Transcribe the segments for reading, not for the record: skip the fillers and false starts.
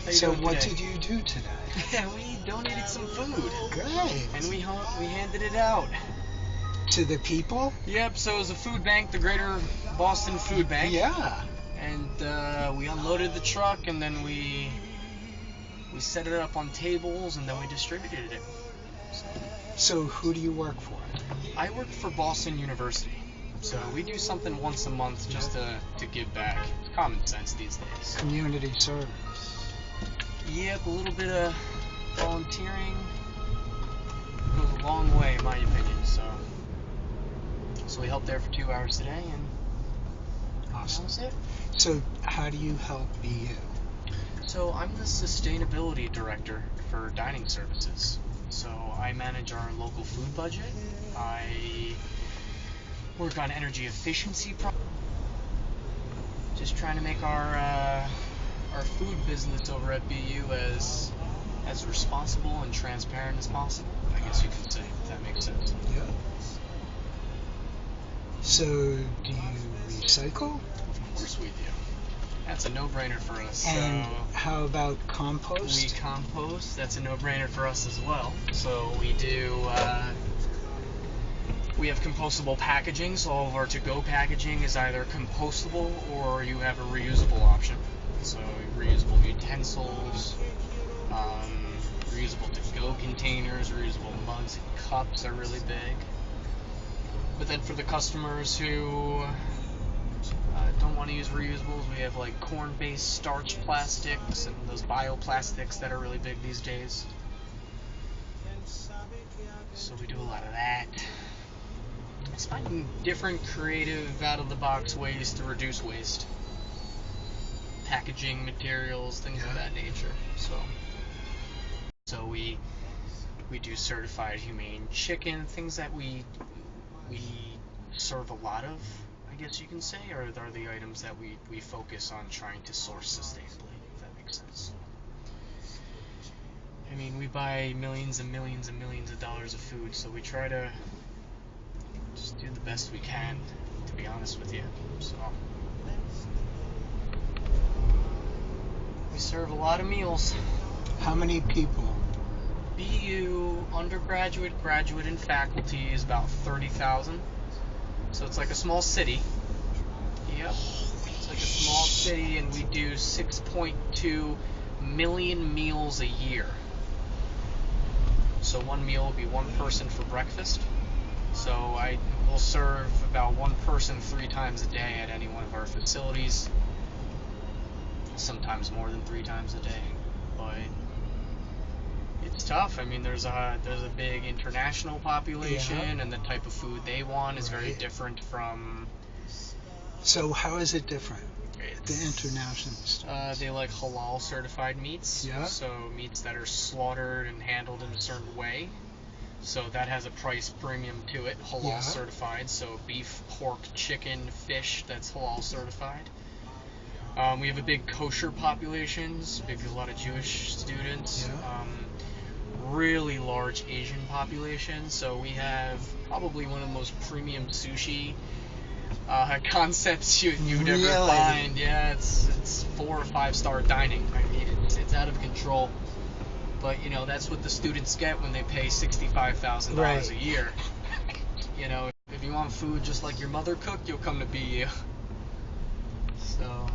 How you So doing what today? did you do today? We donated some food, and Great. we handed it out. To the people? Yep. So it was a food bank, the Greater Boston Food Bank, Yeah. and we unloaded the truck, and then we set it up on tables, and then we distributed it. So who do you work for? I work for Boston University, so we do something once a month just to give back. It's common sense these days. Community service. Yep, a little bit of volunteering goes a long way, in my opinion. So we helped there for 2 hours today, and that Awesome. was it. So how do you help BU? So I'm the sustainability director for dining services. So I manage our local food budget. I work on energy efficiency just trying to make our food business over at BU as responsible and transparent as possible. I guess you could say, if that makes sense. Yeah. So do you recycle? Of course we do. That's a no-brainer for us. And So how about we compost? compost. That's a no-brainer for us as well. So we do. We have compostable packaging, so all of our to-go packaging is either compostable or you have a reusable option. So reusable utensils, reusable to-go containers, reusable mugs and cups are really big. But then for the customers who don't want to use reusables, we have like corn-based starch plastics and those bioplastics that are really big these days. So we do a lot of that. It's finding different creative out-of-the-box ways to reduce waste. Packaging materials, things of that nature. So we do certified humane chicken, things that we serve a lot of, I guess you can say, or are the items that we focus on trying to source sustainably, if that makes sense. I mean, we buy millions and millions and millions of dollars of food, so we try to just do the best we can, to be honest with you. So we serve a lot of meals. How many people? BU undergraduate, graduate, and faculty is about 30,000. So it's like a small city. Yep. It's like a small city, and we do 6.2 million meals a year. So one meal will be one person for breakfast. So I will serve about one person 3 times a day at any one of our facilities. Sometimes more than 3 times a day, but it's tough. I mean, there's a big international population, Yeah. and the type of food they want is very Right. different from. So how is it different? The It's, international stuff. they like halal certified meats. Yeah. So meats that are slaughtered and handled in a certain way. So that has a price premium to it. Halal Yeah. certified. So beef, pork, chicken, fish that's halal certified. We have a big kosher populations, a lot of Jewish students. Yeah. Really large Asian population. So we have probably one of the most premium sushi concepts you'd ever Really? find. Yeah, it's 4 or 5-star dining. I mean, it's out of control. But that's what the students get when they pay $65,000 Right. a year. If you want food just like your mother cooked, you'll come to BU. So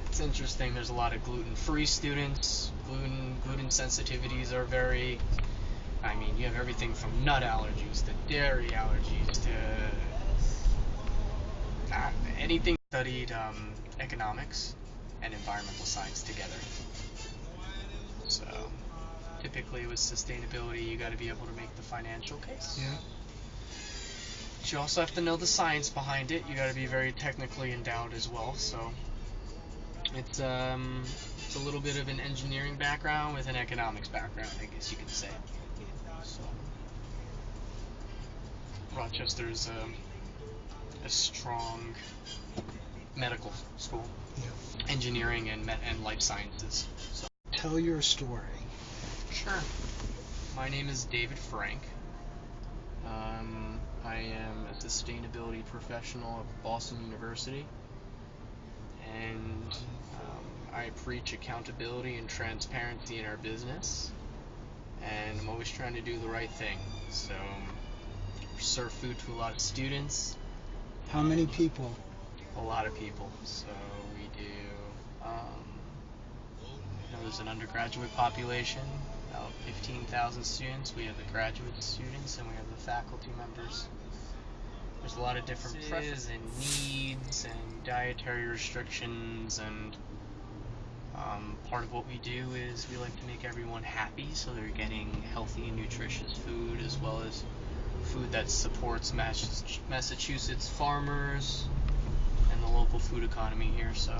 it's interesting. There's a lot of gluten-free students. Gluten sensitivities are very. I mean, you have everything from nut allergies to dairy allergies to anything. Studied economics and environmental science together. So typically with sustainability, you got to be able to make the financial case. Yeah. But you also have to know the science behind it. You got to be very technically endowed as well. So it's a little bit of an engineering background with an economics background, I guess you could say. So Rochester's a strong medical school, Yeah. engineering and life sciences. So Tell your story. sure. My name is David Frank. I am a sustainability professional at Boston University, and I preach accountability and transparency in our business, and I'm always trying to do the right thing. So serve food to a lot of students. How many people? A lot of people. So we do, there's an undergraduate population, about 15,000 students. We have the graduate students and we have the faculty members. There's a lot of different preferences and needs and dietary restrictions, and part of what we do is we like to make everyone happy, so they're getting healthy and nutritious food, as well as food that supports Massachusetts farmers and the local food economy here. So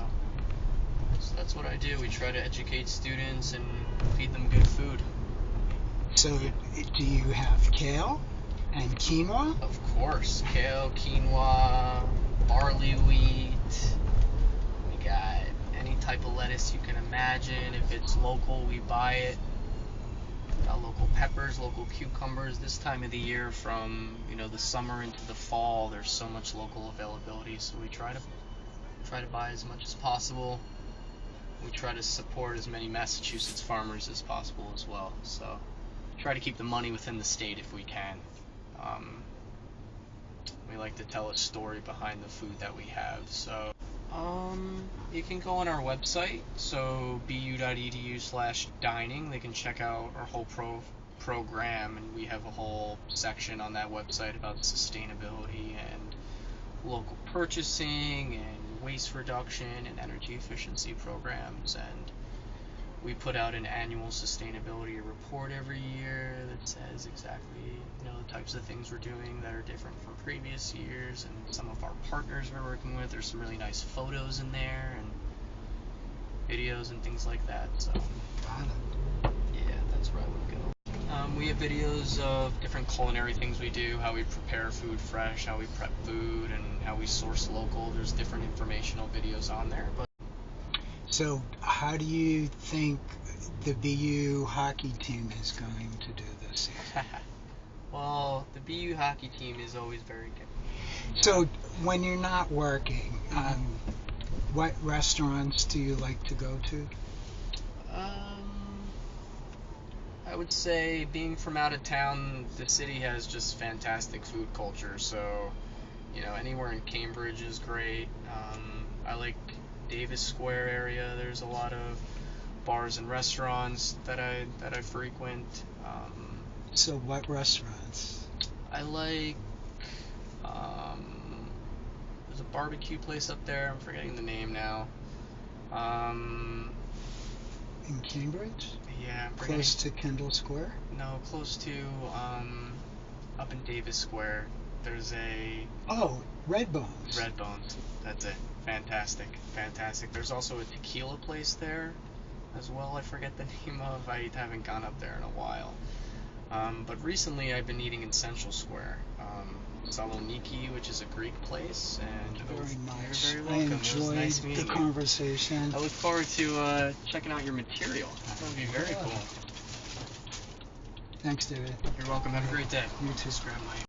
that's what I do. We try to educate students and feed them good food. So do you have kale and quinoa? Of course, kale, quinoa, barley wheat. We got any type of lettuce you can imagine. If it's local, we buy it. Got local peppers, local cucumbers. This time of the year, from the summer into the fall, there's so much local availability. So we try to buy as much as possible. We try to support as many Massachusetts farmers as possible as well. So try to keep the money within the state if we can. We like to tell a story behind the food that we have. So you can go on our website, so bu.edu/dining. They can check out our whole program, and we have a whole section on that website about sustainability and local purchasing and waste reduction and energy efficiency programs. And we put out an annual sustainability report every year that says exactly the types of things we're doing that are different from previous years, and some of our partners we're working with. There's some really nice photos in there and videos and things like that. So yeah, that's where I would go. We have videos of different culinary things we do, how we prepare food fresh, how we prep food, and how we source local. There's different informational videos on there. But so how do you think the BU hockey team is going to do this year? Well, the BU hockey team is always very good. So when you're not working, what restaurants do you like to go to? I would say, being from out of town, the city has just fantastic food culture. So, anywhere in Cambridge is great. I like Davis Square area. There's a lot of bars and restaurants that I frequent. So what restaurants? I like, there's a barbecue place up there. I'm forgetting the name now. In Cambridge? Yeah, I'm forgetting. Close to Kendall Square? No, close to, up in Davis Square. There's a... Oh, Red Bones. Red Bones. That's it. Fantastic. There's also a tequila place there as well. I forget the name of. I haven't gone up there in a while. But recently I've been eating in Central Square. Saloniki, which is a Greek place. And very much. You're very welcome. I enjoyed It was nice meeting the you. conversation. I look forward to checking out your material. That would be very cool. Thanks, David. You're welcome. Have a great day. You too. Just grab my